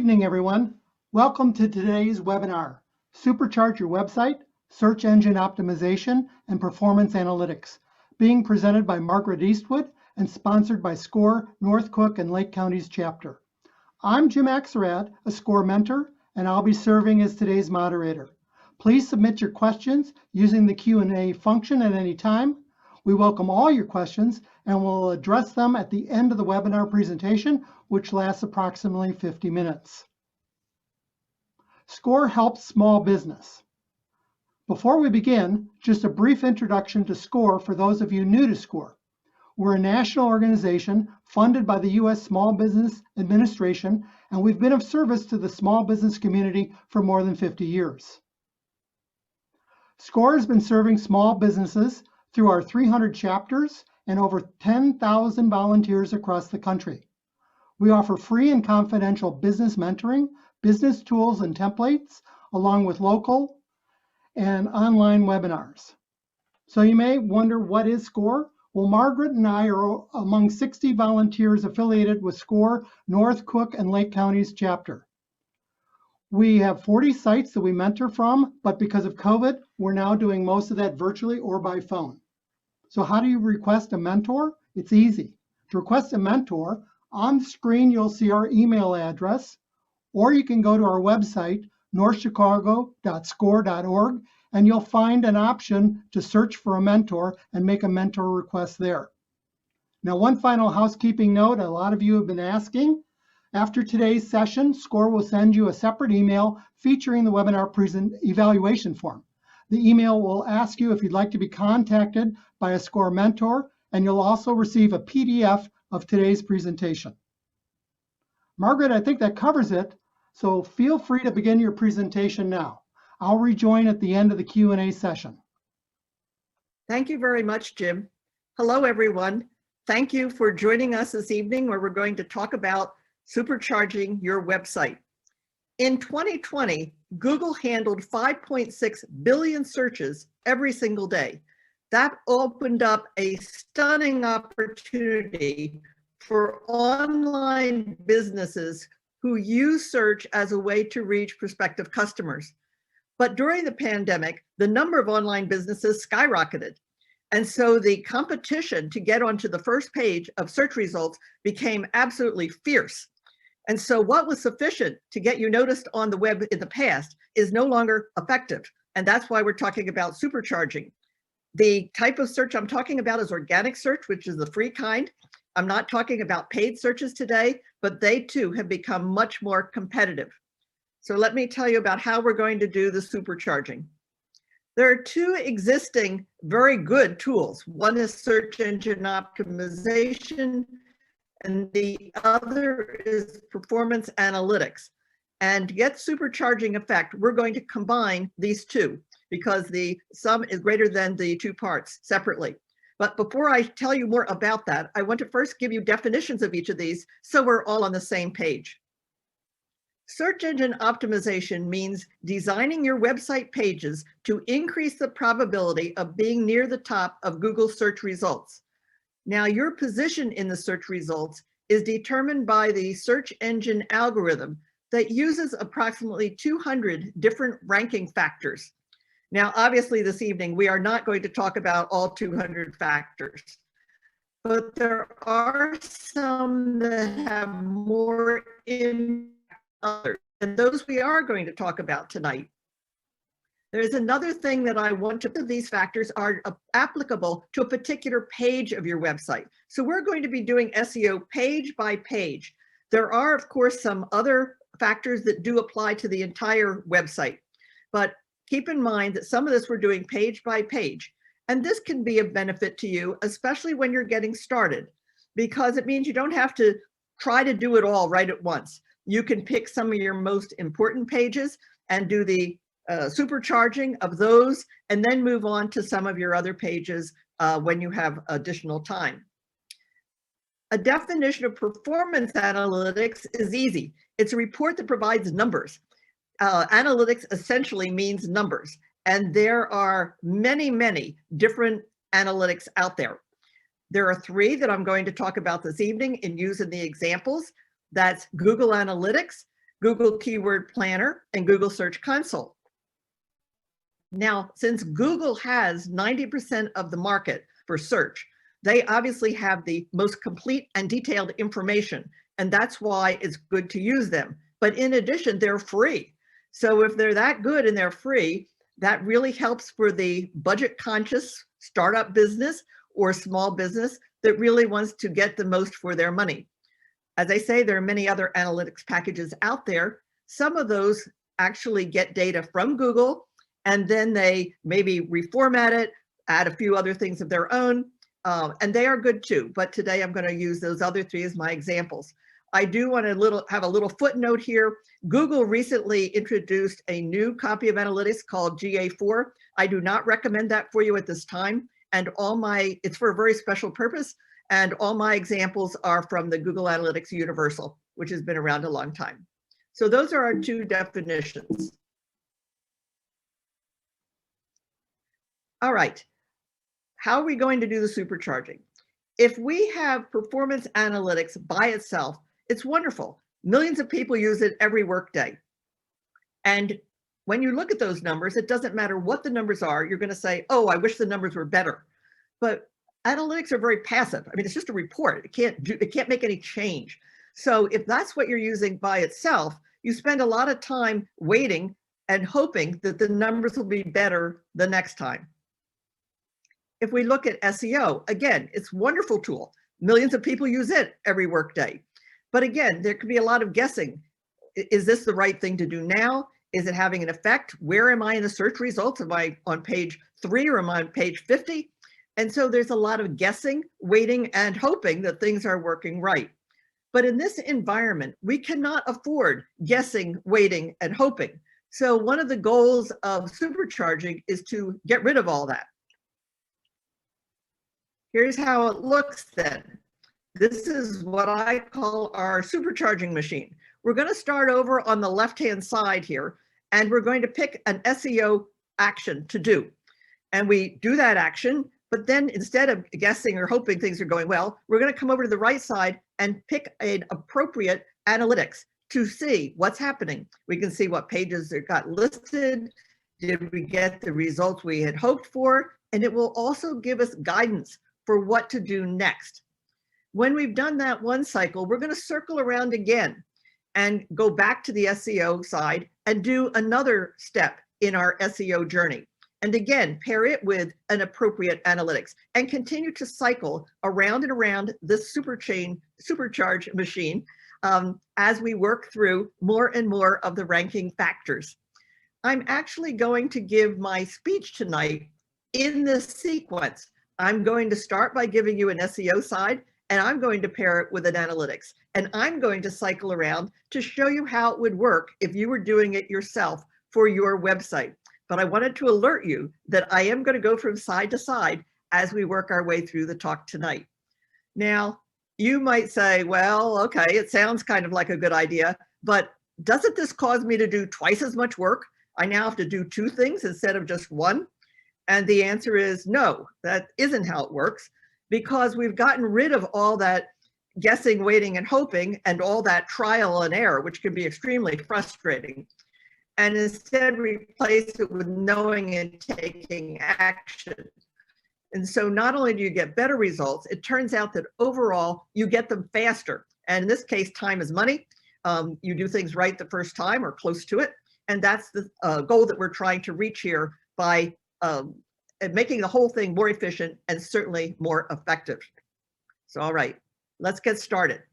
Evening, everyone. Welcome to today's webinar, Supercharge Your Website, Search Engine Optimization, and Performance Analytics, being presented by Margaret Eastwood and sponsored by SCORE North Cook and Lake Counties chapter. I'm Jim Axelrad, a SCORE mentor, and I'll be serving as today's moderator. Please submit your questions using the Q&A function at any time. We welcome all your questions and we'll address them at the end of the webinar presentation, which lasts approximately 50 minutes. SCORE helps small business. Before we begin, just a brief introduction to SCORE for those of you new to SCORE. We're a national organization funded by the U.S. Small Business Administration, and we've been of service to the small business community for more than 50 years. SCORE has been serving small businesses through our 300 chapters and over 10,000 volunteers across the country. We offer free and confidential business mentoring, business tools and templates, along with local and online webinars. So you may wonder, what is SCORE? Well, Margaret and I are among 60 volunteers affiliated with SCORE North Cook and Lake Counties chapter. We have 40 sites that we mentor from, but because of COVID, we're now doing most of that virtually or by phone. So how do you request a mentor? It's easy. To request a mentor, on the screen you'll see our email address, or you can go to our website, northchicago.score.org, and you'll find an option to search for a mentor and make a mentor request there. Now, one final housekeeping note, a lot of you have been asking. After today's session, SCORE will send you a separate email featuring the webinar evaluation form. The email will ask you if you'd like to be contacted by a SCORE mentor, and you'll also receive a PDF of today's presentation. Margaret, I think that covers it, so feel free to begin your presentation now. I'll rejoin at the end of the Q&A session. Thank you very much, Jim. Hello, everyone. Thank you for joining us this evening, where we're going to talk about supercharging your website. In 2020, Google handled 5.6 billion searches every single day. That opened up a stunning opportunity for online businesses who use search as a way to reach prospective customers. But during the pandemic, the number of online businesses skyrocketed. And so the competition to get onto the first page of search results became absolutely fierce. And so what was sufficient to get you noticed on the web in the past is no longer effective. And that's why we're talking about supercharging. The type of search I'm talking about is organic search, which is the free kind. I'm not talking about paid searches today, but they too have become much more competitive. So let me tell you about how we're going to do the supercharging. There are two existing very good tools. One is search engine optimization, and the other is performance analytics. And to get supercharging effect, we're going to combine these two because the sum is greater than the two parts separately. But before I tell you more about that, I want to first give you definitions of each of these so we're all on the same page. Search engine optimization means designing your website pages to increase the probability of being near the top of Google search results. Now, your position in the search results is determined by the search engine algorithm that uses approximately 200 different ranking factors. Now, obviously this evening, we are not going to talk about all 200 factors, but there are some that have more impact than others, and those we are going to talk about tonight. There's another thing that I want to, these factors are applicable to a particular page of your website. So we're going to be doing SEO page by page. There are, of course, some other factors that do apply to the entire website, but keep in mind that some of this we're doing page by page. And this can be of benefit to you, especially when you're getting started, because it means you don't have to try to do it all right at once. You can pick some of your most important pages and do the supercharging of those, and then move on to some of your other pages when you have additional time. A definition of performance analytics is easy. It's a report that provides numbers. Analytics essentially means numbers, and there are many, many different analytics out there. There are three that I'm going to talk about this evening and use in the examples. That's Google Analytics, Google Keyword Planner, and Google Search Console. Now, since Google has 90% of the market for search, they obviously have the most complete and detailed information, and that's why it's good to use them. But in addition, they're free. So if they're that good and they're free, that really helps for the budget-conscious startup business or small business that really wants to get the most for their money. As I say, there are many other analytics packages out there. Some of those actually get data from Google, and then they maybe reformat it, add a few other things of their own, and they are good too. But today I'm going to use those other three as my examples. I do want to have a little footnote here. Google recently introduced a new copy of analytics called GA4. I do not recommend that for you at this time. And it's for a very special purpose. And all my examples are from the Google Analytics Universal, which has been around a long time. So those are our two definitions. All right, how are we going to do the supercharging? If we have performance analytics by itself, it's wonderful. Millions of people use it every workday. And when you look at those numbers, it doesn't matter what the numbers are, you're going to say, oh, I wish the numbers were better. But analytics are very passive. I mean, it's just a report. It can't make any change. So if that's what you're using by itself, you spend a lot of time waiting and hoping that the numbers will be better the next time. If we look at SEO, again, it's a wonderful tool. Millions of people use it every workday. But again, there could be a lot of guessing. Is this the right thing to do now? Is it having an effect? Where am I in the search results? Am I on page 3 or am I on page 50? And so there's a lot of guessing, waiting, and hoping that things are working right. But in this environment, we cannot afford guessing, waiting, and hoping. So one of the goals of supercharging is to get rid of all that. Here's how it looks then. This is what I call our supercharging machine. We're going to start over on the left-hand side here, and we're going to pick an SEO action to do. And we do that action, but then instead of guessing or hoping things are going well, we're going to come over to the right side and pick an appropriate analytics to see what's happening. We can see what pages it got listed. Did we get the results we had hoped for? And it will also give us guidance for what to do next. When we've done that one cycle, we're going to circle around again and go back to the SEO side and do another step in our SEO journey. And again, pair it with an appropriate analytics and continue to cycle around and around this supercharge machine as we work through more and more of the ranking factors. I'm actually going to give my speech tonight in this sequence. I'm going to start by giving you an SEO side, and I'm going to pair it with an analytics. And I'm going to cycle around to show you how it would work if you were doing it yourself for your website. But I wanted to alert you that I am going to go from side to side as we work our way through the talk tonight. Now, you might say, well, okay, it sounds kind of like a good idea, but doesn't this cause me to do twice as much work? I now have to do 2 things instead of just 1. And the answer is no, that isn't how it works, because we've gotten rid of all that guessing, waiting, and hoping, and all that trial and error, which can be extremely frustrating, and instead replace it with knowing and taking action. And so not only do you get better results, it turns out that overall you get them faster. And in this case, time is money. You do things right the first time or close to it. And that's the goal that we're trying to reach here by making the whole thing more efficient and certainly more effective. So, all right, let's get started.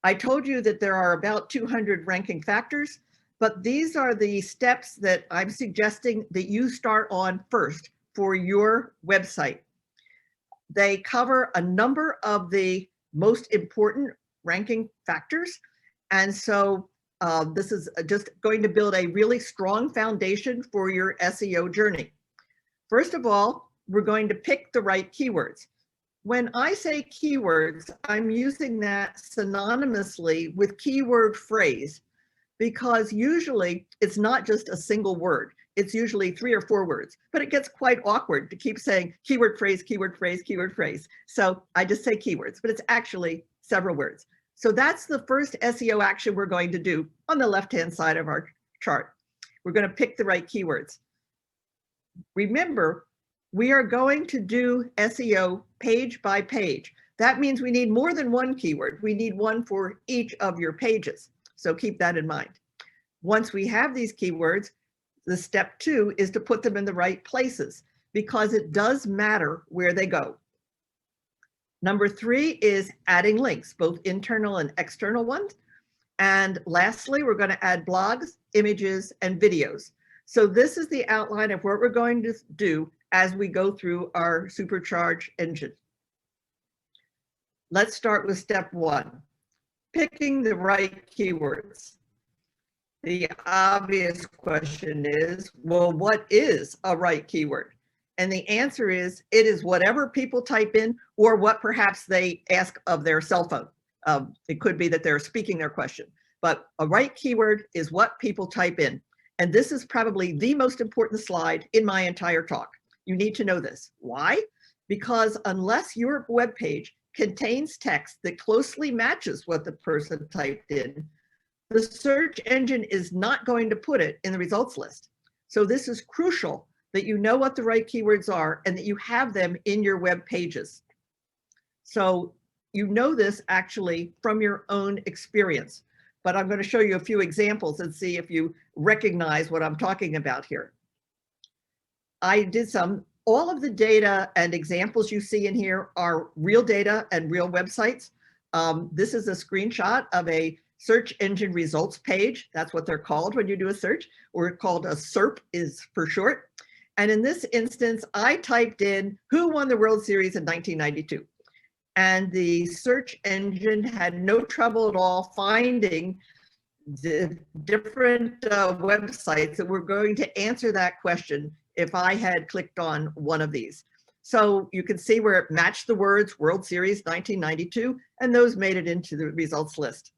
I told you that there are about 200 ranking factors, but these are the steps that I'm suggesting that you start on first for your website. They cover a number of the most important ranking factors. And so this is just going to build a really strong foundation for your SEO journey. First of all, we're going to pick the right keywords. When I say keywords, I'm using that synonymously with keyword phrase, because usually it's not just a single word. It's usually 3 or 4 words, but it gets quite awkward to keep saying keyword phrase, keyword phrase, keyword phrase. So I just say keywords, but it's actually several words. So that's the first SEO action we're going to do on the left-hand side of our chart. We're going to pick the right keywords. Remember, we are going to do SEO page by page. That means we need more than one keyword. We need one for each of your pages. So keep that in mind. Once we have these keywords, the step 2 is to put them in the right places, because it does matter where they go. Number 3 is adding links, both internal and external ones. And lastly, we're going to add blogs, images, and videos. So this is the outline of what we're going to do as we go through our Supercharge engine. Let's start with step 1, picking the right keywords. The obvious question is, well, what is a right keyword? And the answer is, it is whatever people type in or what perhaps they ask of their cell phone. It could be that they're speaking their question, but a right keyword is what people type in. And this is probably the most important slide in my entire talk. You need to know this. Why? Because unless your web page contains text that closely matches what the person typed in, the search engine is not going to put it in the results list. So this is crucial that you know what the right keywords are and that you have them in your web pages. So you know this actually from your own experience, but I'm going to show you a few examples and see if you recognize what I'm talking about here. I did all of the data and examples you see in here are real data and real websites. This is a screenshot of a search engine results page. That's what they're called when you do a search, or called a SERP is for short. And in this instance, I typed in who won the World Series in 1992. And the search engine had no trouble at all finding the different websites that were going to answer that question if I had clicked on one of these. So you can see where it matched the words World Series 1992, and those made it into the results list.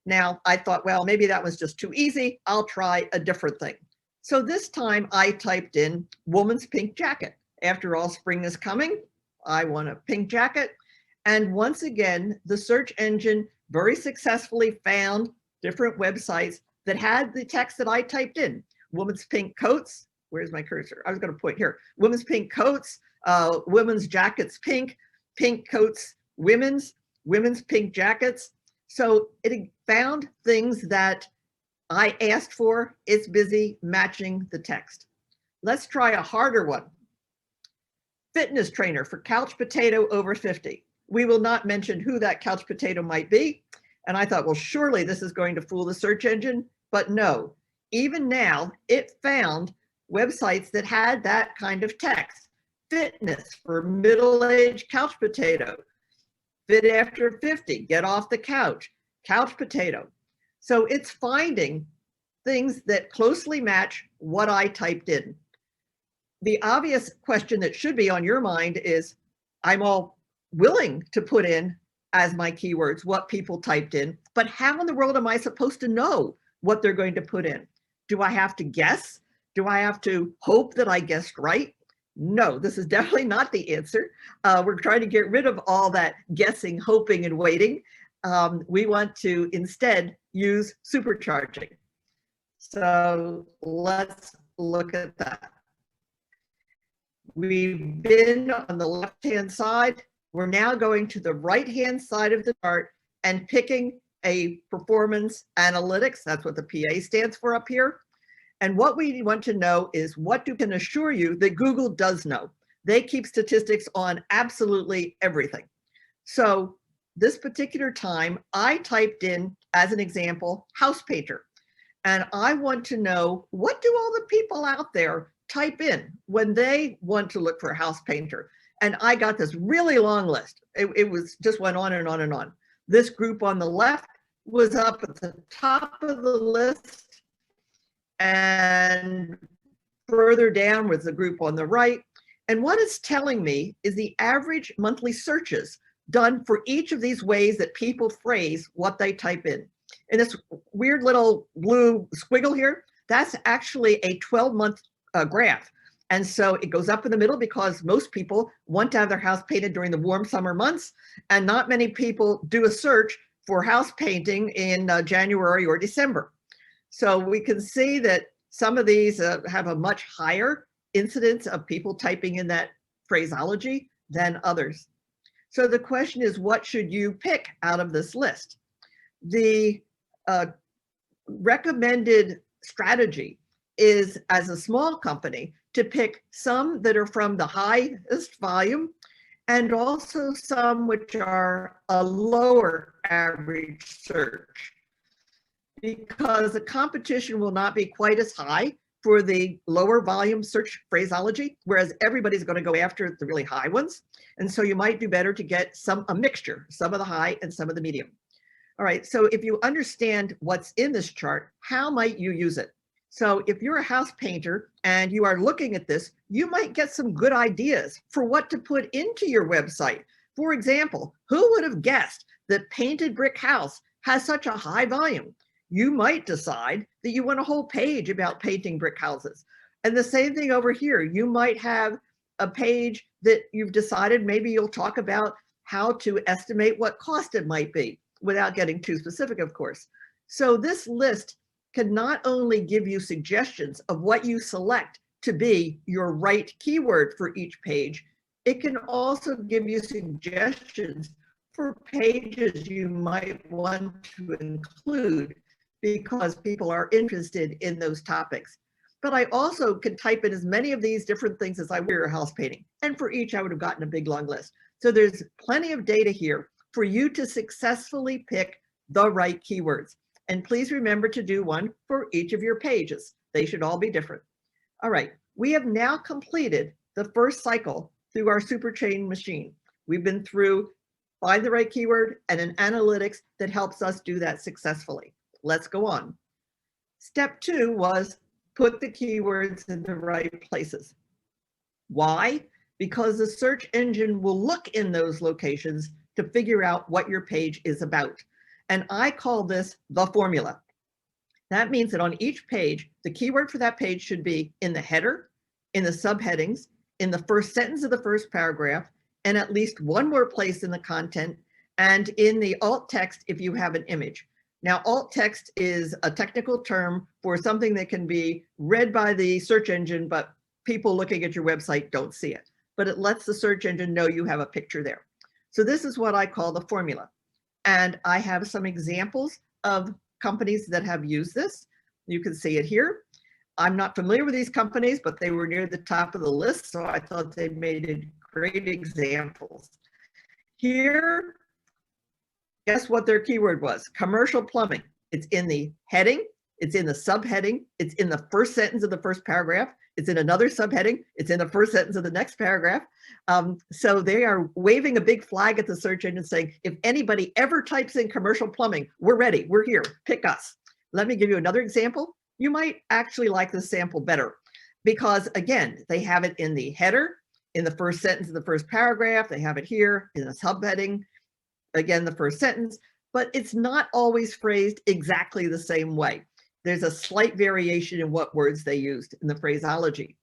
Now, I thought, well, maybe that was just too easy. I'll try a different thing. So this time I typed in woman's pink jacket. After all, spring is coming. I want a pink jacket. And once again, the search engine very successfully found different websites that had the text that I typed in. Women's pink coats. Where's my cursor? I was going to point here. Women's pink coats, women's jackets pink, pink coats women's pink jackets. So it found things that I asked for. It's busy matching the text. Let's try a harder one. Fitness trainer for couch potato over 50. We will not mention who that couch potato might be. And I thought, well, surely this is going to fool the search engine, but no. Even now, it found websites that had that kind of text. Fitness for middle-aged couch potato. Fit after 50, get off the couch, couch potato. So it's finding things that closely match what I typed in. The obvious question that should be on your mind is, I'm all willing to put in as my keywords what people typed in, but how in the world am I supposed to know what they're going to put in? Do I have to guess? Do I have to hope that I guessed right? No, this is definitely not the answer. We're trying to get rid of all that guessing, hoping, and waiting. We want to instead use supercharging. So let's look at that. We've been on the left-hand side. We're now going to the right-hand side of the chart and picking a performance analytics. That's what the PA stands for up here. And what we want to know is what can assure you that Google does know. They keep statistics on absolutely everything. So this particular time, I typed in, as an example, house painter. And I want to know, what do all the people out there type in when they want to look for a house painter? And I got this really long list. It was just went on and on and on. This group on the left was up at the top of the list. And further down was the group on the right. And what it's telling me is the average monthly searches done for each of these ways that people phrase what they type in. And this weird little blue squiggle here, that's actually a 12-month graph. And so it goes up in the middle because most people want to have their house painted during the warm summer months, and not many people do a search for house painting in January or December. So we can see that some of these have a much higher incidence of people typing in that phraseology than others. So the question is, what should you pick out of this list? The recommended strategy is, as a small company, to pick some that are from the highest volume and also some which are a lower average search, because the competition will not be quite as high for the lower volume search phraseology, whereas everybody's going to go after the really high ones. And so you might do better to get a mixture, some of the high and some of the medium. All right, so if you understand what's in this chart, how might you use it? So if you're a house painter and you are looking at this, you might get some good ideas for what to put into your website. For example, who would have guessed that painted brick house has such a high volume? You might decide that you want a whole page about painting brick houses. And the same thing over here. You might have a page that you've decided maybe you'll talk about how to estimate what cost it might be, without getting too specific, of course. So this list can not only give you suggestions of what you select to be your right keyword for each page, it can also give you suggestions for pages you might want to include because people are interested in those topics. But I also could type in as many of these different things as I were house painting. And for each, I would have gotten a big long list. So there's plenty of data here for you to successfully pick the right keywords. And please remember to do one for each of your pages. They should all be different. All right, we have now completed the first cycle through our Supercharge machine. We've been through find the right keyword and an analytics that helps us do that successfully. Let's go on. Step 2 was put the keywords in the right places. Why? Because the search engine will look in those locations to figure out what your page is about. And I call this the formula. That means that on each page, the keyword for that page should be in the header, in the subheadings, in the first sentence of the first paragraph, and at least one more place in the content, and in the alt text if you have an image. Now, alt text is a technical term for something that can be read by the search engine, but people looking at your website don't see it. But it lets the search engine know you have a picture there. So this is what I call the formula. And I have some examples of companies that have used this. You can see it here. I'm not familiar with these companies, but they were near the top of the list, so I thought they made it great examples. Here, guess what their keyword was? Commercial plumbing. It's in the heading, it's in the subheading, it's in the first sentence of the first paragraph, it's in another subheading, it's in the first sentence of the next paragraph. So they are waving a big flag at the search engine saying, if anybody ever types in commercial plumbing, we're ready, we're here, pick us. Let me give you another example. You might actually like this sample better because, again, they have it in the header, in the first sentence of the first paragraph, they have it here in the subheading, again, the first sentence, but it's not always phrased exactly the same way. There's a slight variation in what words they used in the phraseology.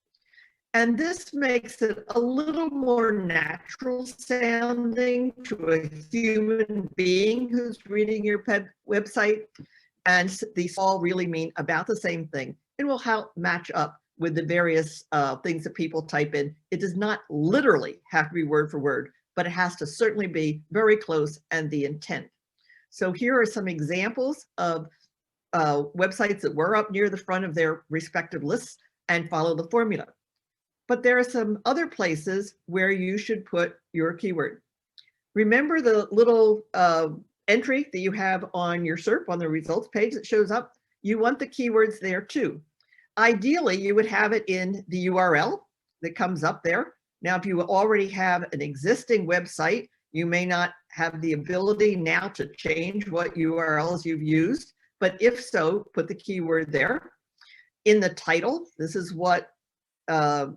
And this makes it a little more natural sounding to a human being who's reading your website. And these all really mean about the same thing and will help match up with the various things that people type in. It does not literally have to be word for word, but it has to certainly be very close and the intent. So here are some examples of websites that were up near the front of their respective lists and follow the formula. But there are some other places where you should put your keyword. Remember the little entry that you have on your SERP on the results page that shows up? You want the keywords there too. Ideally, you would have it in the URL that comes up there. Now, if you already have an existing website, you may not have the ability now to change what URLs you've used, but if so, put the keyword there. In the title, this is what the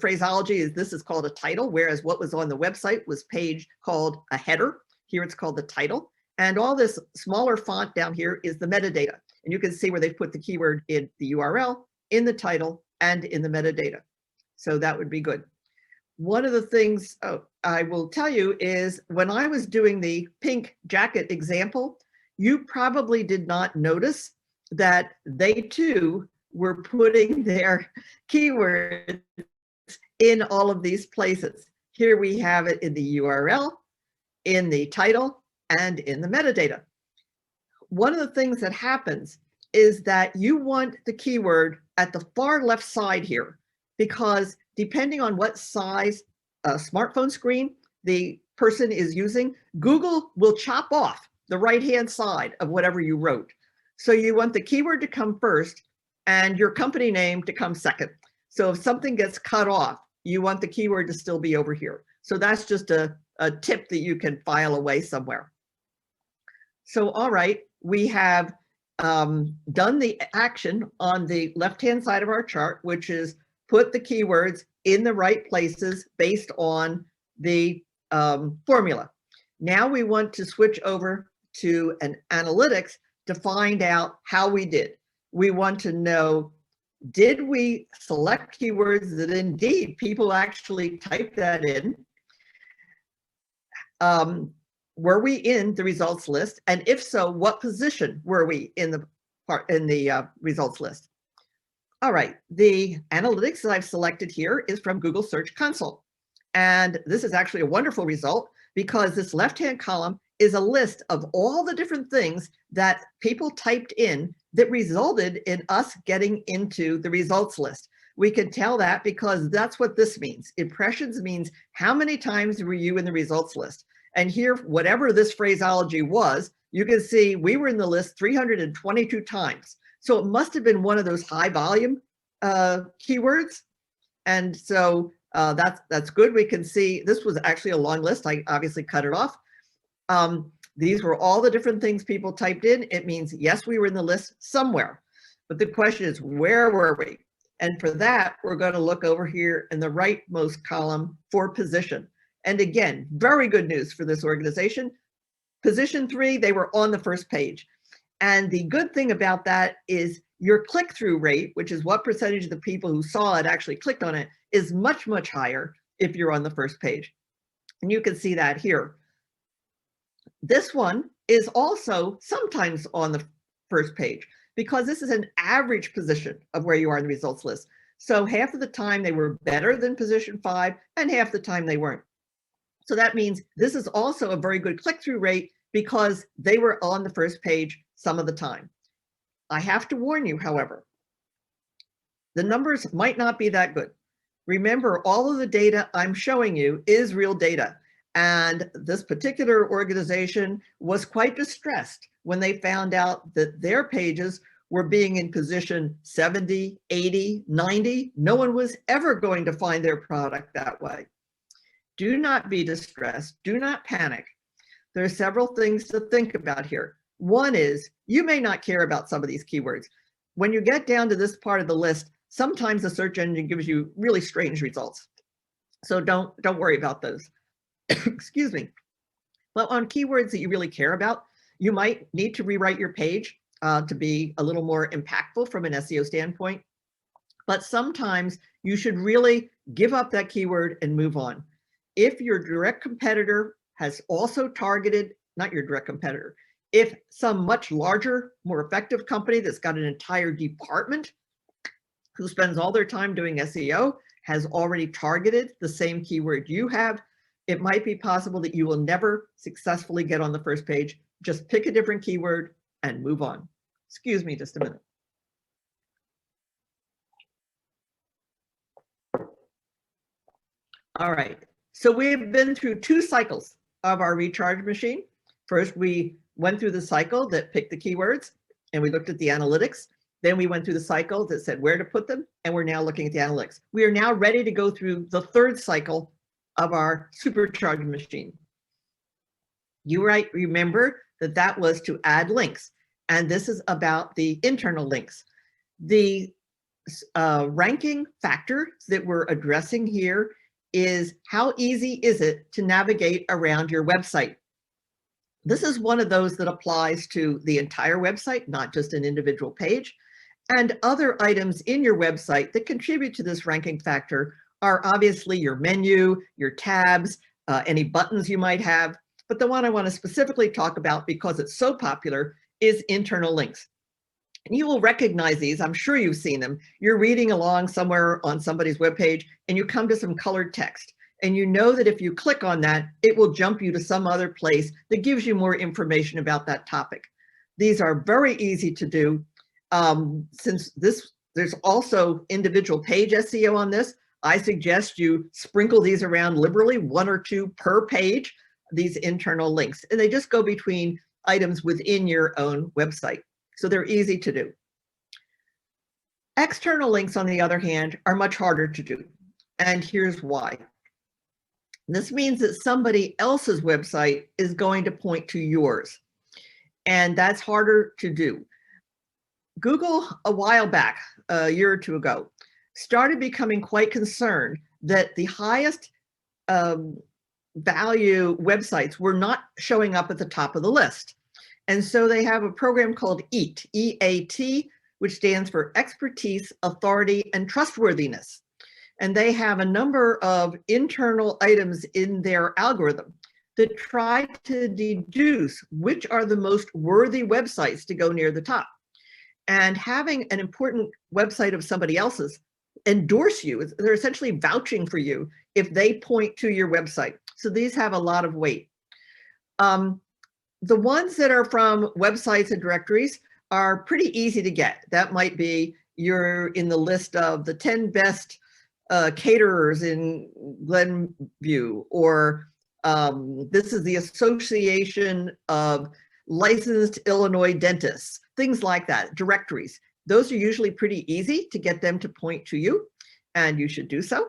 phraseology is, this is called a title, whereas what was on the website was page called a header. Here it's called the title. And all this smaller font down here is the metadata. And you can see where they've put the keyword in the URL, in the title, and in the metadata. So that would be good. one of the things I will tell you is when I was doing the pink jacket example, you probably did not notice that they too were putting their keywords in all of these places. Here we have it in the URL, in the title, and in the metadata. One of the things that happens is that you want the keyword at the far left side here, because depending on what size smartphone screen the person is using, Google will chop off the right-hand side of whatever you wrote. So you want the keyword to come first and your company name to come second. So if something gets cut off, you want the keyword to still be over here. So that's just a tip that you can file away somewhere. So, all right, we have done the action on the left-hand side of our chart, which is put the keywords in the right places based on the formula. Now we want to switch over to an analytics to find out how we did. We want to know, did we select keywords that indeed people actually typed that in? Were we in the results list? And if so, what position were we in the results list? All right, the analytics that I've selected here is from Google Search Console. And this is actually a wonderful result because this left-hand column is a list of all the different things that people typed in that resulted in us getting into the results list. We can tell that because that's what this means. Impressions means how many times were you in the results list? And here, whatever this phraseology was, you can see we were in the list 322 times. So it must have been one of those high volume keywords. And so that's good. We can see this was actually a long list. I obviously cut it off. These were all the different things people typed in. It means, yes, we were in the list somewhere. But the question is, where were we? And for that, we're going to look over here in the rightmost column for position. And again, very good news for this organization. Position 3, they were on the first page. And the good thing about that is your click-through rate, which is what percentage of the people who saw it actually clicked on it, is much, much higher if you're on the first page. And you can see that here. This one is also sometimes on the first page because this is an average position of where you are in the results list. So half of the time they were better than position 5 and half the time they weren't. So that means this is also a very good click-through rate because they were on the first page some of the time. I have to warn you, however, the numbers might not be that good. Remember, all of the data I'm showing you is real data. And this particular organization was quite distressed when they found out that their pages were being in position 70, 80, 90. No one was ever going to find their product that way. Do not be distressed. Do not panic. There are several things to think about here. One is you may not care about some of these keywords. When you get down to this part of the list, sometimes the search engine gives you really strange results. So don't worry about those. Excuse me. But on keywords that you really care about, you might need to rewrite your page to be a little more impactful from an SEO standpoint. But sometimes you should really give up that keyword and move on. If your direct competitor has also targeted, not your direct competitor, if some much larger, more effective company that's got an entire department who spends all their time doing SEO has already targeted the same keyword you have, it might be possible that you will never successfully get on the first page. Just pick a different keyword and move on. Excuse me just a minute. All right, so we've been through 2 cycles of our recharge machine. First, we went through the cycle that picked the keywords and we looked at the analytics. Then we went through the cycle that said where to put them, and we're now looking at the analytics. We are now ready to go through the 3rd cycle of our supercharge machine. You might remember that that was to add links, and this is about the internal links. The ranking factor that we're addressing here is how easy is it to navigate around your website. This is one of those that applies to the entire website, not just an individual page. And other items in your website that contribute to this ranking factor are obviously your menu, your tabs, any buttons you might have. But the one I want to specifically talk about, because it's so popular, is internal links. And you will recognize these. I'm sure you've seen them. You're reading along somewhere on somebody's webpage and you come to some colored text. And you know that if you click on that, it will jump you to some other place that gives you more information about that topic. These are very easy to do. Since there's also individual page SEO on this, I suggest you sprinkle these around liberally, 1 or 2 per page, these internal links. And they just go between items within your own website. So they're easy to do. External links, on the other hand, are much harder to do. And here's why. This means that somebody else's website is going to point to yours. And that's harder to do. Google, a while back, a year or 2 ago, started becoming quite concerned that the highest value websites were not showing up at the top of the list. And so they have a program called EAT, E-A-T, which stands for Expertise, Authority, and Trustworthiness. And they have a number of internal items in their algorithm that try to deduce which are the most worthy websites to go near the top. And having an important website of somebody else's endorse you, they're essentially vouching for you if they point to your website. So these have a lot of weight. The ones that are from websites and directories are pretty easy to get. That might be you're in the list of the 10 best caterers in Glenview, or this is the Association of Licensed Illinois Dentists, things like that, directories. Those are usually pretty easy to get them to point to you, and you should do so.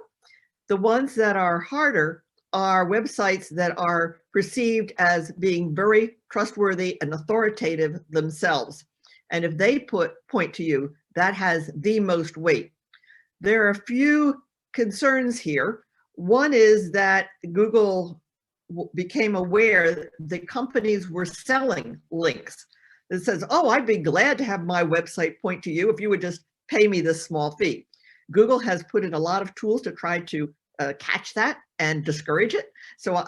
The ones that are harder are websites that are perceived as being very trustworthy and authoritative themselves. And if they point to you, that has the most weight. There are a few concerns here. One is that Google became aware that companies were selling links. It says, oh, I'd be glad to have my website point to you if you would just pay me this small fee. Google has put in a lot of tools to try to catch that and discourage it. So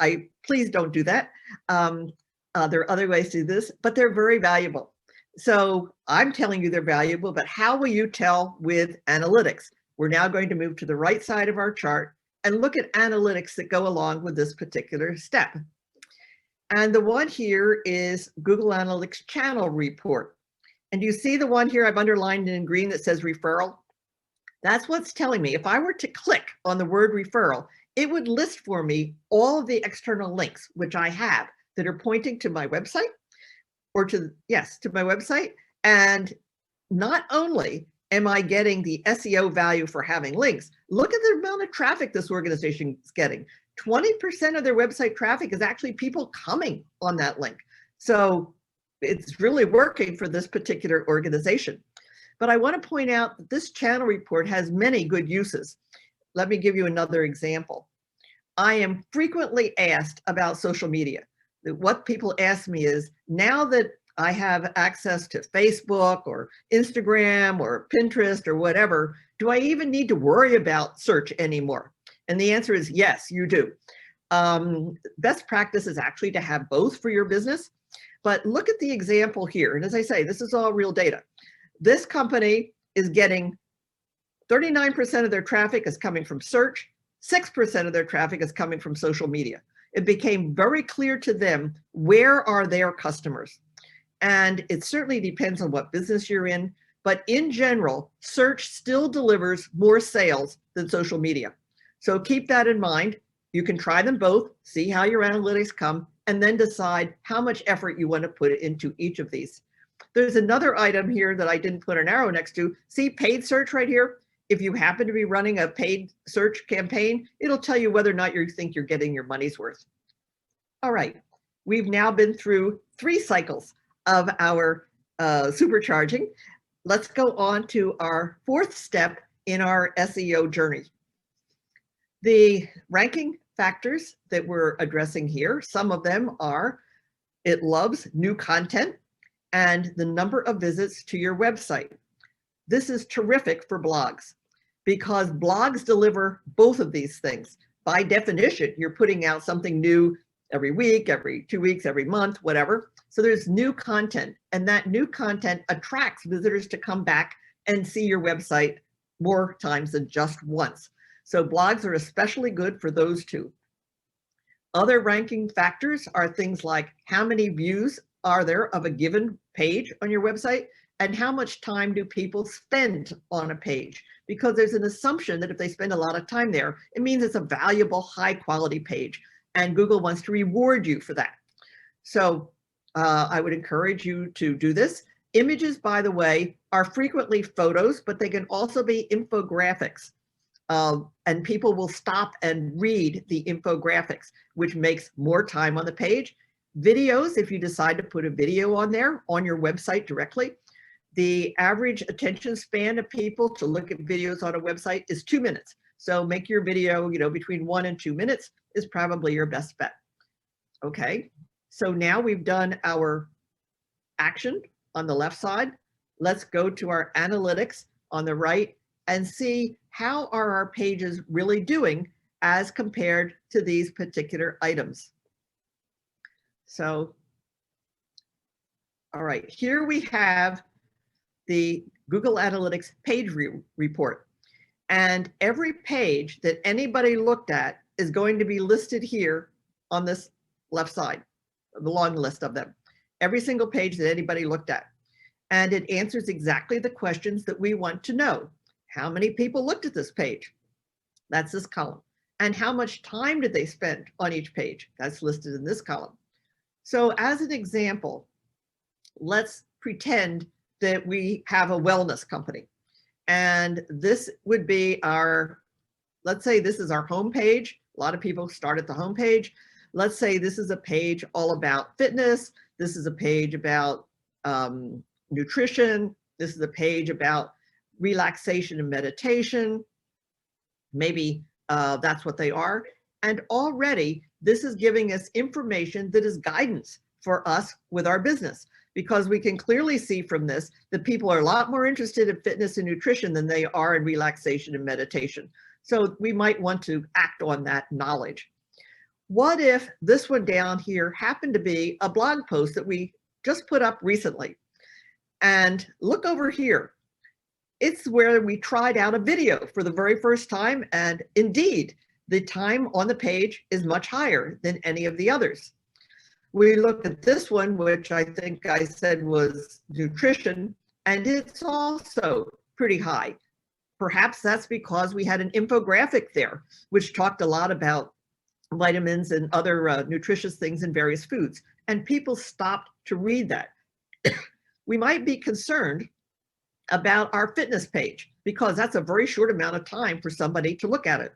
please don't do that. There are other ways to do this, but they're very valuable. So I'm telling you they're valuable, but how will you tell with analytics? We're now going to move to the right side of our chart and look at analytics that go along with this particular step. And the one here is Google Analytics Channel Report. And you see the one here I've underlined in green that says referral? That's what's telling me. If I were to click on the word referral, it would list for me all of the external links, which I have, that are pointing to my website, or to my website. And not only am I getting the SEO value for having links, look at the amount of traffic this organization is getting. 20% of their website traffic is actually people coming on that link. So it's really working for this particular organization. But I want to point out that this channel report has many good uses. Let me give you another example. I am frequently asked about social media. What people ask me is, now that I have access to Facebook or Instagram or Pinterest or whatever, do I even need to worry about search anymore? And the answer is yes, you do. Best practice is actually to have both for your business. But look at the example here. And as I say, this is all real data. This company is getting 39% of their traffic is coming from search, 6% of their traffic is coming from social media. It became very clear to them where are their customers. And it certainly depends on what business you're in, but in general, search still delivers more sales than social media. So keep that in mind. You can try them both, see how your analytics come, and then decide how much effort you want to put into each of these. There's another item here that I didn't put an arrow next to. See paid search right here? If you happen to be running a paid search campaign, it'll tell you whether or not you think you're getting your money's worth. All right, we've now been through 3 cycles of our supercharging. Let's go on to our 4th step in our SEO journey. The ranking factors that we're addressing here, some of them are it loves new content and the number of visits to your website. This is terrific for blogs. because blogs deliver both of these things. By definition, you're putting out something new every week, every 2 weeks, every month, whatever. So there's new content, and that new content attracts visitors to come back and see your website more times than just once. So blogs are especially good for those two. Other ranking factors are things like how many views are there of a given page on your website, and how much time do people spend on a page? Because there's an assumption that if they spend a lot of time there, it means it's a valuable, high quality page, and Google wants to reward you for that. So I would encourage you to do this. Images, by the way, are frequently photos, but they can also be infographics. And people will stop and read the infographics, which makes more time on the page. Videos, if you decide to put a video on there on your website directly, the average attention span of people to look at videos on a website is 2 minutes. So make your video, between 1 and 2 minutes is probably your best bet. Okay, so now we've done our action on the left side. Let's go to our analytics on the right and see how are our pages really doing as compared to these particular items. So, all right, here we have the Google Analytics page report. And every page that anybody looked at is going to be listed here on this left side, the long list of them. Every single page that anybody looked at. And it answers exactly the questions that we want to know. How many people looked at this page? That's this column. And how much time did they spend on each page? That's listed in this column. So as an example, let's pretend that we have a wellness company. And this would be our, let's say this is our home page. A lot of people start at the home page. Let's say this is a page all about fitness. This is a page about nutrition. This is a page about relaxation and meditation. Maybe that's what they are. And already this is giving us information that is guidance for us with our business, because we can clearly see from this that people are a lot more interested in fitness and nutrition than they are in relaxation and meditation. So we might want to act on that knowledge. What if this one down here happened to be a blog post that we just put up recently? And look over here. It's where we tried out a video for the very first time. And indeed, the time on the page is much higher than any of the others. We looked at this one, which I think I said was nutrition, and it's also pretty high. Perhaps that's because we had an infographic there, which talked a lot about vitamins and other nutritious things in various foods, and people stopped to read that. We might be concerned about our fitness page because that's a very short amount of time for somebody to look at it.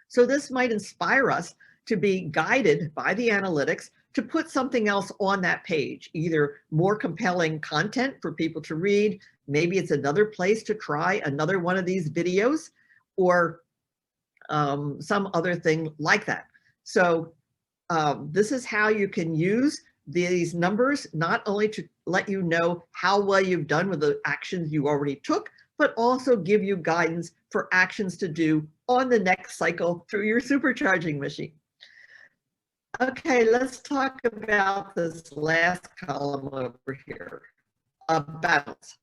So this might inspire us to be guided by the analytics to put something else on that page, either more compelling content for people to read, maybe it's another place to try another one of these videos, or some other thing like that. So this is how you can use these numbers, not only to let you know how well you've done with the actions you already took, but also give you guidance for actions to do on the next cycle through your supercharging machine. Okay, let's talk about this last column over here, a bounce.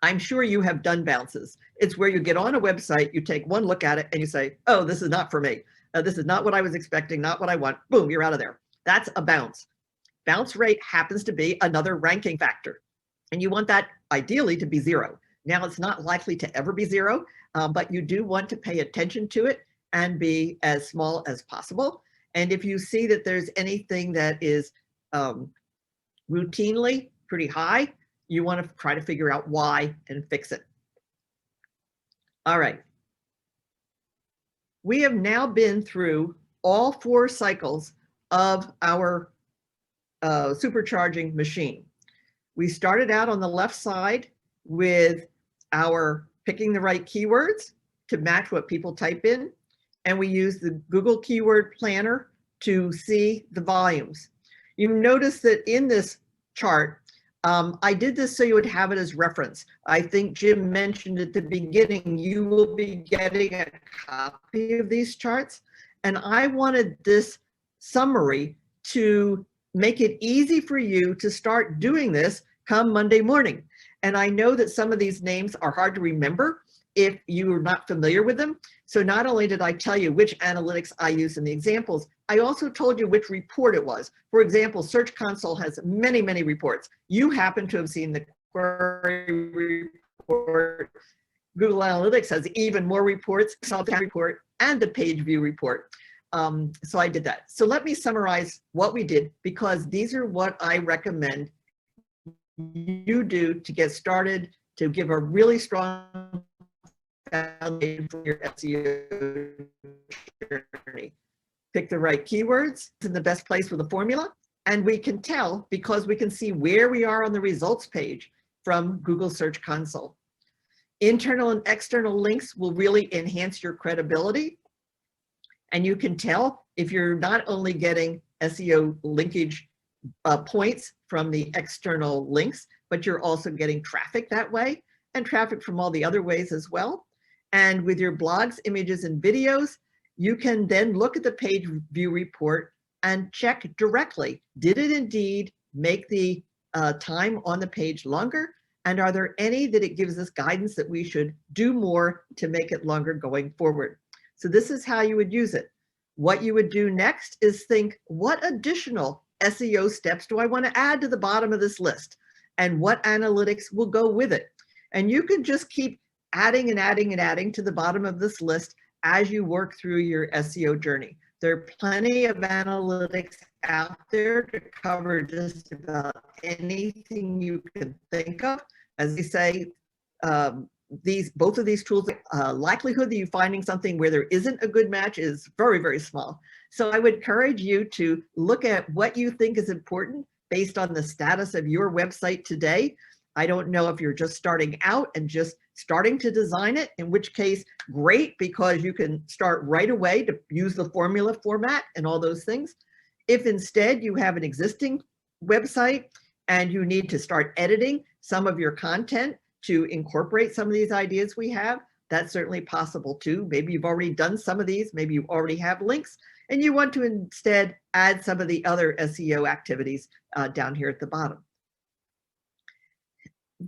I'm sure you have done bounces. It's where you get on a website, you take one look at it and you say, oh, this is not for me. This is not what I was expecting, not what I want. Boom, you're out of there. That's a bounce. Bounce rate happens to be another ranking factor. And you want that ideally to be 0. Now it's not likely to ever be 0, but you do want to pay attention to it and be as small as possible. And if you see that there's anything that is routinely pretty high, you want to try to figure out why and fix it. All right. We have now been through all 4 cycles of our supercharging machine. We started out on the left side with our picking the right keywords to match what people type in. And we use the Google Keyword Planner to see the volumes. You notice that in this chart, I did this so you would have it as reference. I think Jim mentioned at the beginning, you will be getting a copy of these charts. And I wanted this summary to make it easy for you to start doing this come Monday morning. And I know that some of these names are hard to remember if you are not familiar with them. So not only did I tell you which analytics I use in the examples, I also told you which report it was. For example, Search Console has many, many reports. You happen to have seen the query report. Google Analytics has even more reports, report, and the page view report. So I did that. So let me summarize what we did, because these are what I recommend you do to get started, to give a really strong foundation for your SEO journey. Pick the right keywords in the best place with a formula. And we can tell because we can see where we are on the results page from Google Search Console. Internal and external links will really enhance your credibility. And you can tell if you're not only getting SEO linkage points from the external links, but you're also getting traffic that way, and traffic from all the other ways as well. And with your blogs, images, and videos, you can then look at the page view report and check directly, did it indeed make the time on the page longer? And are there any that it gives us guidance that we should do more to make it longer going forward? So this is how you would use it. What you would do next is think, what additional SEO steps do I want to add to the bottom of this list? And what analytics will go with it? And you can just keep adding and adding and adding to the bottom of this list as you work through your SEO journey. There are plenty of analytics out there to cover just about anything you can think of. As they say, both of these tools, likelihood that you're finding something where there isn't a good match is very, very small. So I would encourage you to look at what you think is important based on the status of your website today. I don't know if you're just starting out and just starting to design it, in which case, great, because you can start right away to use the formula format and all those things. If instead you have an existing website and you need to start editing some of your content to incorporate some of these ideas we have, that's certainly possible too. Maybe you've already done some of these, maybe you already have links, and you want to instead add some of the other SEO activities down here at the bottom.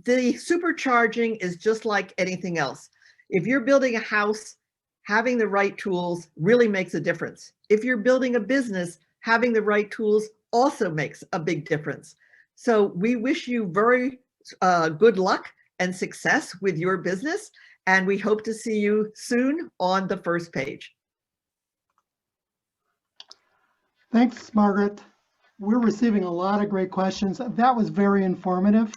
The supercharging is just like anything else. If you're building a house, having the right tools really makes a difference. If you're building a business, having the right tools also makes a big difference. So we wish you very good luck and success with your business, and we hope to see you soon on the first page. Thanks, Margaret. We're receiving a lot of great questions. That was very informative.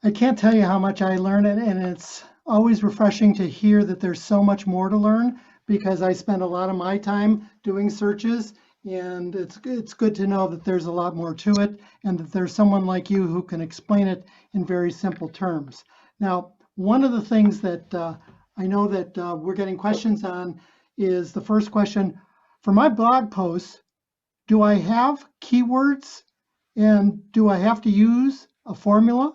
I can't tell you how much I learned, and it's always refreshing to hear that there's so much more to learn, because I spend a lot of my time doing searches, and it's good to know that there's a lot more to it, and that there's someone like you who can explain it in very simple terms. Now, one of the things that I know that we're getting questions on is the first question. For my blog posts, do I have keywords, and do I have to use a formula?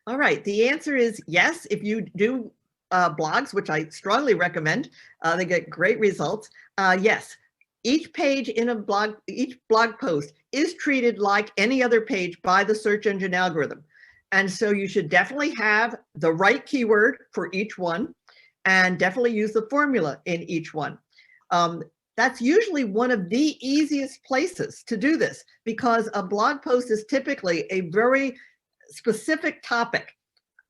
All right, the answer is yes. If you do blogs, which I strongly recommend, they get great results. Yes, each page in a blog, each blog post is treated like any other page by the search engine algorithm. And so you should definitely have the right keyword for each one, and definitely use the formula in each one. That's usually one of the easiest places to do this, because a blog post is typically a very specific topic,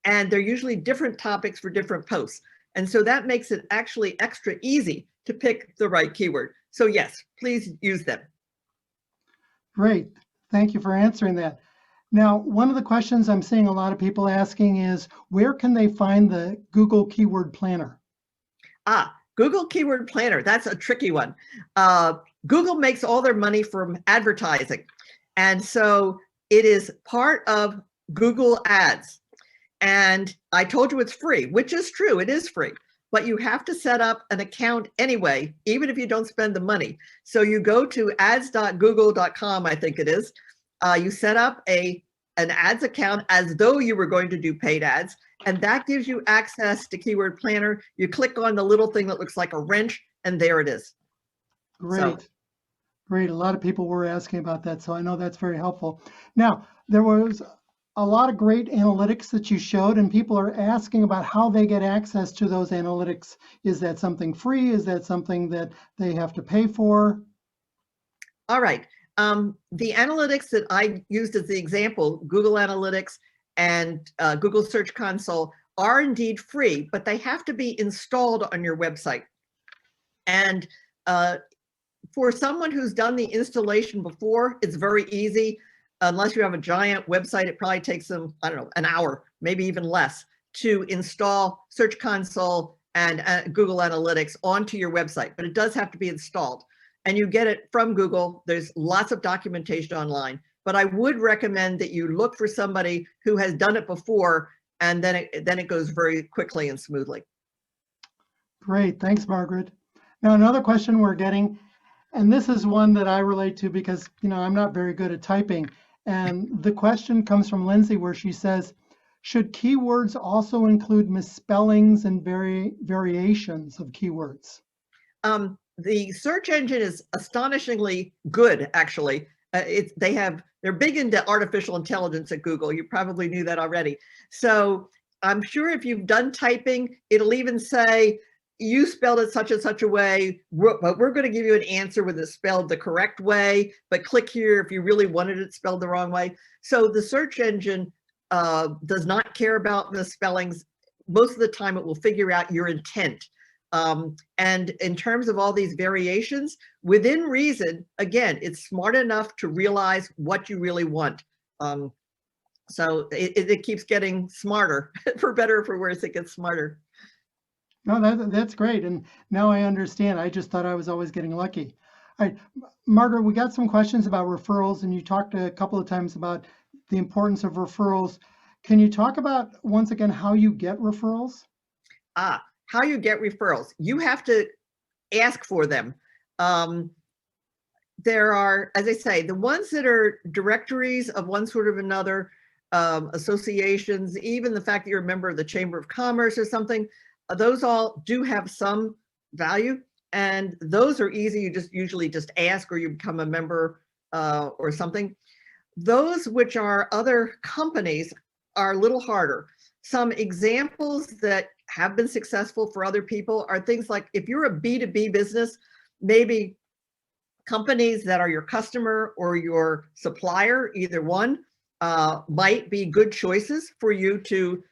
and they're usually different topics for different posts. And so that makes it actually extra easy to pick the right keyword. So yes, please use them. Great, thank you for answering that. Now, one of the questions I'm seeing a lot of people asking is, where can they find the Google Keyword Planner? Google Keyword Planner, that's a tricky one. Google makes all their money from advertising. And so it is part of Google Ads. And I told you it's free, which is true, it is free, but you have to set up an account anyway, even if you don't spend the money. So you go to ads.google.com, I think it is, You set up an ads account as though you were going to do paid ads, and that gives you access to Keyword Planner. You click on the little thing that looks like a wrench, and there it is. Great. So, Great. A lot of people were asking about that, so I know that's very helpful. Now, there was a lot of great analytics that you showed, and people are asking about how they get access to those analytics. Is that something free? Is that something that they have to pay for? all right. The analytics that I used as the example, Google Analytics and Google Search Console, are indeed free, but they have to be installed on your website. And for someone who's done the installation before, it's very easy. Unless you have a giant website, it probably takes them, I don't know, an hour, maybe even less, to install Search Console and Google Analytics onto your website, but it does have to be installed. And you get it from Google. There's lots of documentation online, but I would recommend that you look for somebody who has done it before, and then it goes very quickly and smoothly. Great. Thanks, Margaret. Now, another question we're getting, and this is one that I relate to because, I'm not very good at typing. And the question comes from Lindsay, where she says, should keywords also include misspellings and variations of keywords? The search engine is astonishingly good, actually. They're big into artificial intelligence at Google. You probably knew that already. So I'm sure if you've done typing, it'll even say, you spelled it such and such a way, but we're going to give you an answer with it spelled the correct way, but click here if you really wanted it spelled the wrong way. So the search engine does not care about misspellings. Most of the time it will figure out your intent. And in terms of all these variations, within reason, again, it's smart enough to realize what you really want. So it keeps getting smarter. For better or for worse, it gets smarter. No, that's great. And now I understand. I just thought I was always getting lucky. All right, Margaret, we got some questions about referrals, and you talked a couple of times about the importance of referrals. Can you talk about, once again, how you get referrals? How you get referrals. You have to ask for them. There are, as I say, the ones that are directories of one sort of another, associations, even the fact that you're a member of the Chamber of Commerce or something, those all do have some value, and those are easy. You usually just ask, or you become a member or something. Those which are other companies are a little harder. Some examples that have been successful for other people are things like, if you're a B2B business, maybe companies that are your customer or your supplier, either one, might be good choices for you to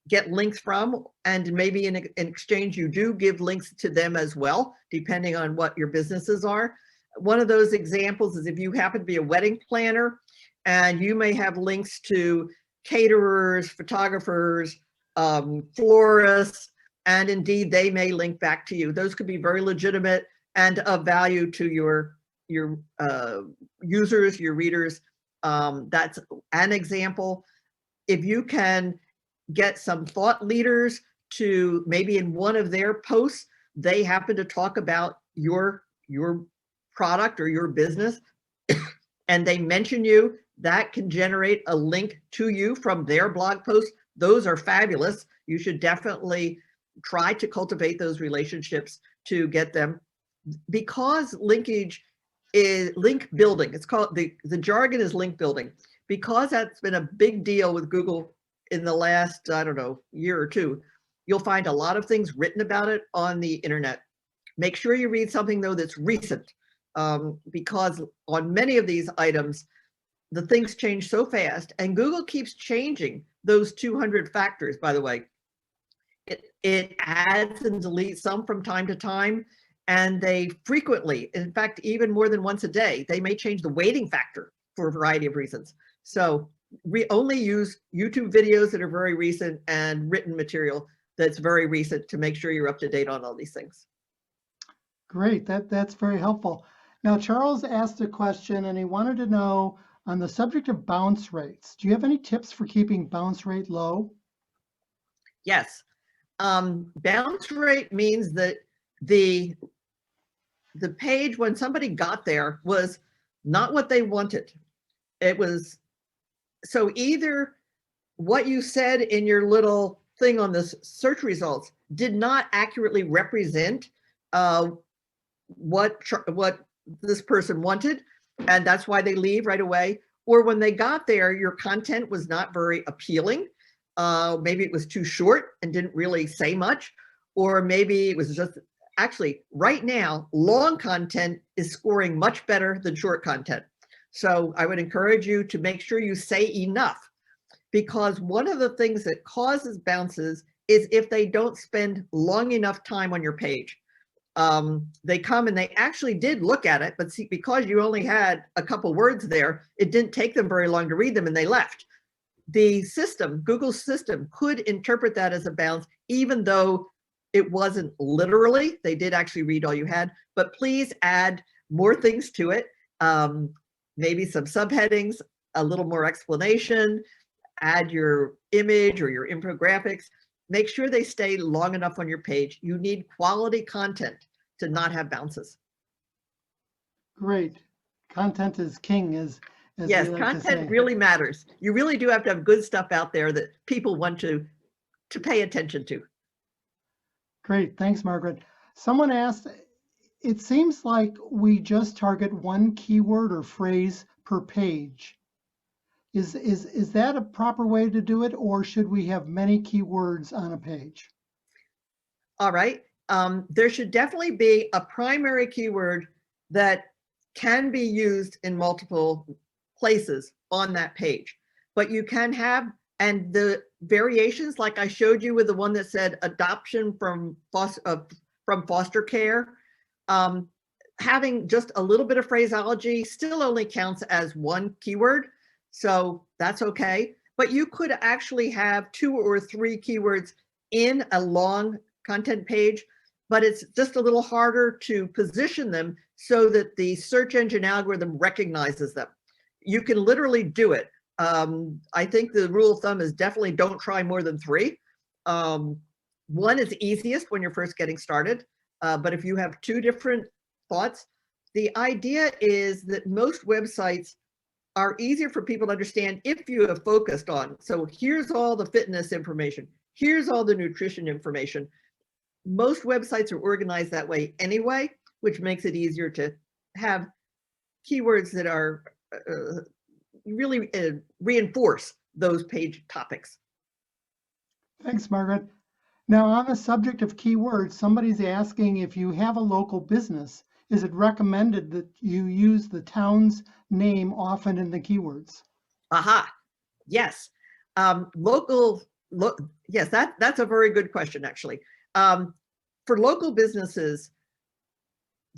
get links from, and maybe in exchange you do give links to them as well, depending on what your businesses are. One of those examples is if you happen to be a wedding planner, and you may have links to caterers, photographers, florists, and indeed they may link back to you. Those could be very legitimate and of value to your users, your readers. That's an example. If you can get some thought leaders to, maybe in one of their posts, they happen to talk about your product or your business, and they mention you, that can generate a link to you from their blog post. Those are fabulous. You should definitely try to cultivate those relationships to get them, because linkage is link building. It's called, the jargon is link building, because that's been a big deal with Google in the last, I don't know, year or two. You'll find a lot of things written about it on the internet. Make sure you read something though that's recent, because on many of these items, the things change so fast, and Google keeps changing those 200 factors, by the way. It adds and deletes some from time to time, and they frequently, in fact, even more than once a day, they may change the weighting factor for a variety of reasons. So we only use YouTube videos that are very recent and written material that's very recent to make sure you're up to date on all these things. Great, that's very helpful. Now, Charles asked a question, and he wanted to know, on the subject of bounce rates, do you have any tips for keeping bounce rate low? Yes. Bounce rate means that the page, when somebody got there, was not what they wanted. it was, so either what you said in your little thing on this search results did not accurately represent what this person wanted, and that's why they leave right away. Or when they got there, your content was not very appealing. Maybe it was too short and didn't really say much, or maybe it was just, actually right now, long content is scoring much better than short content. So I would encourage you to make sure you say enough, because one of the things that causes bounces is if they don't spend long enough time on your page. They come and they actually did look at it, but see, because you only had a couple words there, it didn't take them very long to read them and they left. The system, Google's system, could interpret that as a bounce, even though it wasn't literally. They did actually read all you had, but please add more things to it. Maybe some subheadings, a little more explanation, add your image or your infographics. Make sure they stay long enough on your page. You need quality content to not have bounces. Great. Content is king, as yes, we like content to say. really matters. You really do have to have good stuff out there that people want to pay attention to. Great. Thanks, Margaret. Someone asked, it seems like we just target one keyword or phrase per page. Is that a proper way to do it, or should we have many keywords on a page? All right. There should definitely be a primary keyword that can be used in multiple places on that page, but you can have, and the variations, like I showed you with the one that said adoption from foster care, having just a little bit of phraseology still only counts as one keyword. So that's okay. But you could actually have 2 or 3 keywords in a long content page, but it's just a little harder to position them so that the search engine algorithm recognizes them. You can literally do it. I think the rule of thumb is definitely don't try more than 3. 1 is easiest when you're first getting started, but if you have 2 different thoughts, the idea is that most websites are easier for people to understand if you have focused on. So here's all the fitness information. Here's all the nutrition information. Most websites are organized that way anyway, which makes it easier to have keywords that are really reinforce those page topics. Thanks, Margaret. Now, on the subject of keywords, somebody's asking, if you have a local business, is it recommended that you use the town's name often in the keywords? Aha, yes. Yes, that's a very good question, actually. For local businesses,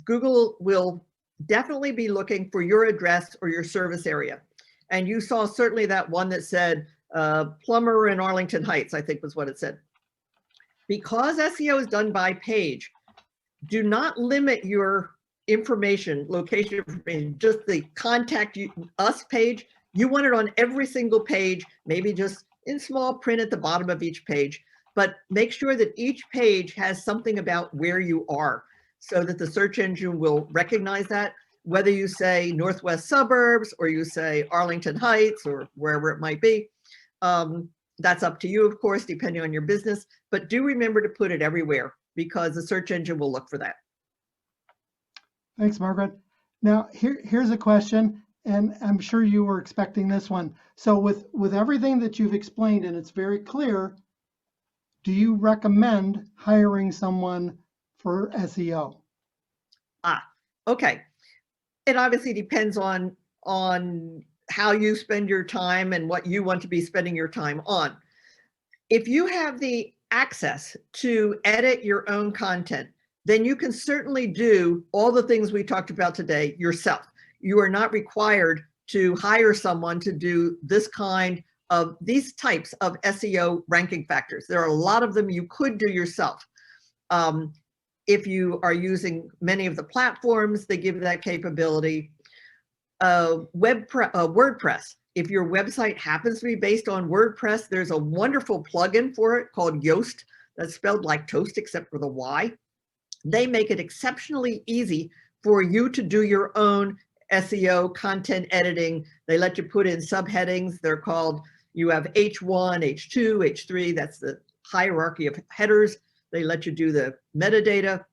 Google will definitely be looking for your address or your service area. And you saw certainly that one that said plumber in Arlington Heights, I think was what it said. Because SEO is done by page, do not limit your information, location information, just the contact us page. You want it on every single page, maybe just in small print at the bottom of each page, but make sure that each page has something about where you are so that the search engine will recognize that, whether you say Northwest Suburbs or you say Arlington Heights or wherever it might be. That's up to you, of course, depending on your business, but do remember to put it everywhere because the search engine will look for that. Thanks, Margaret. Now, here's a question, and I'm sure you were expecting this one. So with everything that you've explained, and it's very clear, do you recommend hiring someone for SEO? Okay. It obviously depends on how you spend your time and what you want to be spending your time on. If you have the access to edit your own content, then you can certainly do all the things we talked about today yourself. You are not required to hire someone to do these types of SEO ranking factors. There are a lot of them you could do yourself. If you are using many of the platforms, they give that capability. WordPress. If your website happens to be based on WordPress, there's a wonderful plugin for it called Yoast. That's spelled like toast except with a Y. They make it exceptionally easy for you to do your own SEO, content editing. They let you put in subheadings. They're called, you have H1, H2, H3. That's the hierarchy of headers. They let you do the metadata.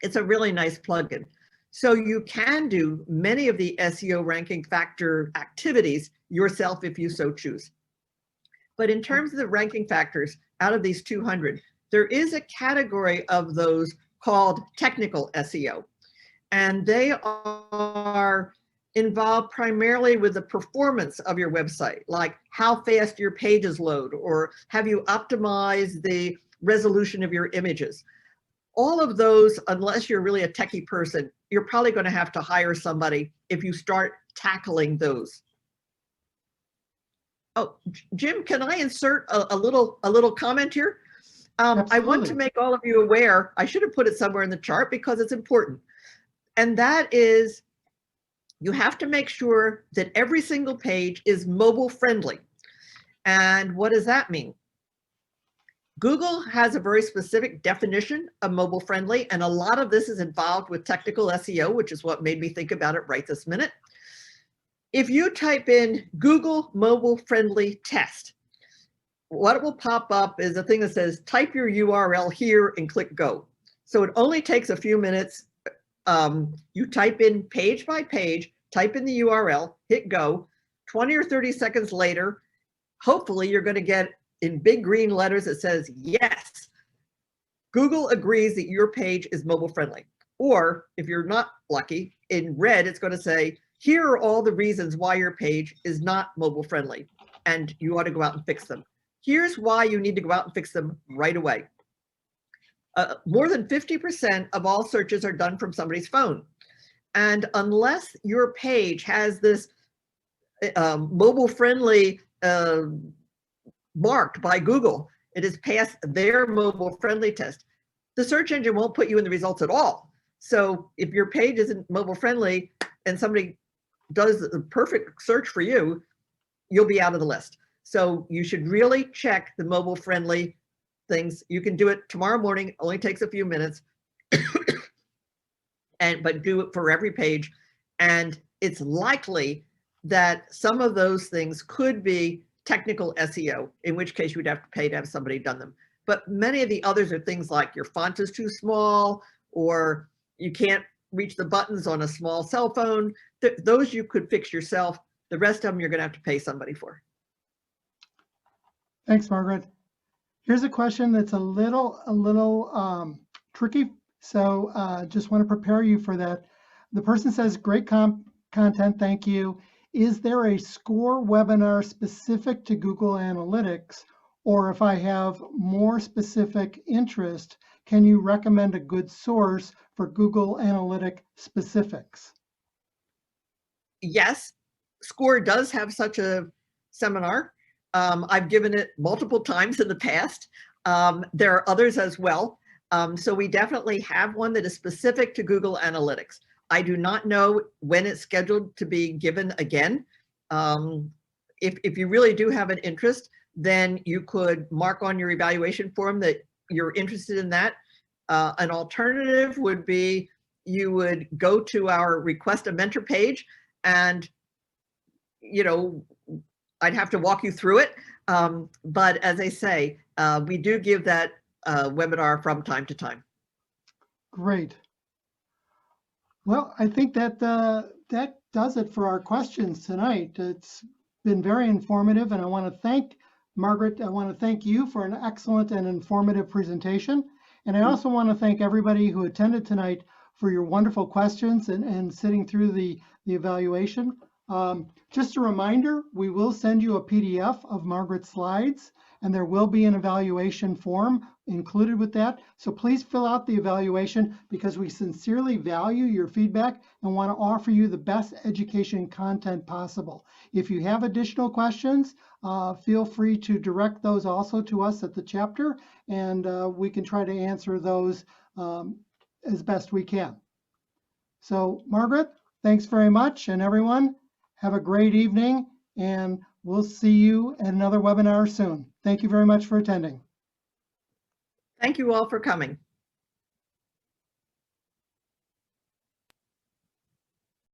It's a really nice plugin. So you can do many of the SEO ranking factor activities yourself if you so choose. But in terms of the ranking factors, out of these 200, there is a category of those called technical SEO. And they are involved primarily with the performance of your website, like how fast your pages load, or have you optimized the resolution of your images. All of those, unless you're really a techie person, you're probably going to have to hire somebody if you start tackling those. Oh, Jim, can I insert a little comment here? I want to make all of you aware, I should have put it somewhere in the chart because it's important. And that is, you have to make sure that every single page is mobile friendly. And what does that mean? Google has a very specific definition of mobile friendly, and a lot of this is involved with technical SEO, which is what made me think about it right this minute. If you type in Google mobile friendly test, what will pop up is a thing that says, type your URL here and click go. So it only takes a few minutes. You type in page by page, type in the URL, hit go. 20 or 30 seconds later, hopefully you're going to get in big green letters that says, yes, Google agrees that your page is mobile friendly. Or if you're not lucky, in red, it's going to say, here are all the reasons why your page is not mobile friendly, and you ought to go out and fix them. Here's why you need to go out and fix them right away. More than 50% of all searches are done from somebody's phone. And unless your page has this mobile friendly marked by Google, it has passed their mobile friendly test, the search engine won't put you in the results at all. So if your page isn't mobile friendly and somebody does the perfect search for you, you'll be out of the list. So you should really check the mobile friendly things. You can do it tomorrow morning, it only takes a few minutes, but do it for every page. And it's likely that some of those things could be technical SEO, in which case you would have to pay to have somebody done them. But many of the others are things like your font is too small, or you can't reach the buttons on a small cell phone. Those you could fix yourself. The rest of them you're going to have to pay somebody for. Thanks, Margaret. Here's a question that's a little tricky, so just want to prepare you for that. The person says, great content, thank you. Is there a SCORE webinar specific to Google Analytics, or if I have more specific interest, can you recommend a good source for Google Analytic specifics? Yes, SCORE does have such a seminar. I've given it multiple times in the past. There are others as well. So we definitely have one that is specific to Google Analytics. I do not know when it's scheduled to be given again. If you really do have an interest, then you could mark on your evaluation form that you're interested in that. An alternative would be you would go to our Request a Mentor page, and I'd have to walk you through it. But as I say, we do give that webinar from time to time. Great. Well, I think that that does it for our questions tonight. It's been very informative, and I want to thank Margaret. I want to thank you for an excellent and informative presentation. And I also want to thank everybody who attended tonight for your wonderful questions and sitting through the evaluation. Just a reminder, we will send you a PDF of Margaret's slides, and there will be an evaluation form included with that. So please fill out the evaluation, because we sincerely value your feedback and want to offer you the best education content possible. If you have additional questions, feel free to direct those also to us at the chapter, and we can try to answer those as best we can. So Margaret, thanks very much, and everyone, have a great evening, and we'll see you at another webinar soon. Thank you very much for attending. Thank you all for coming.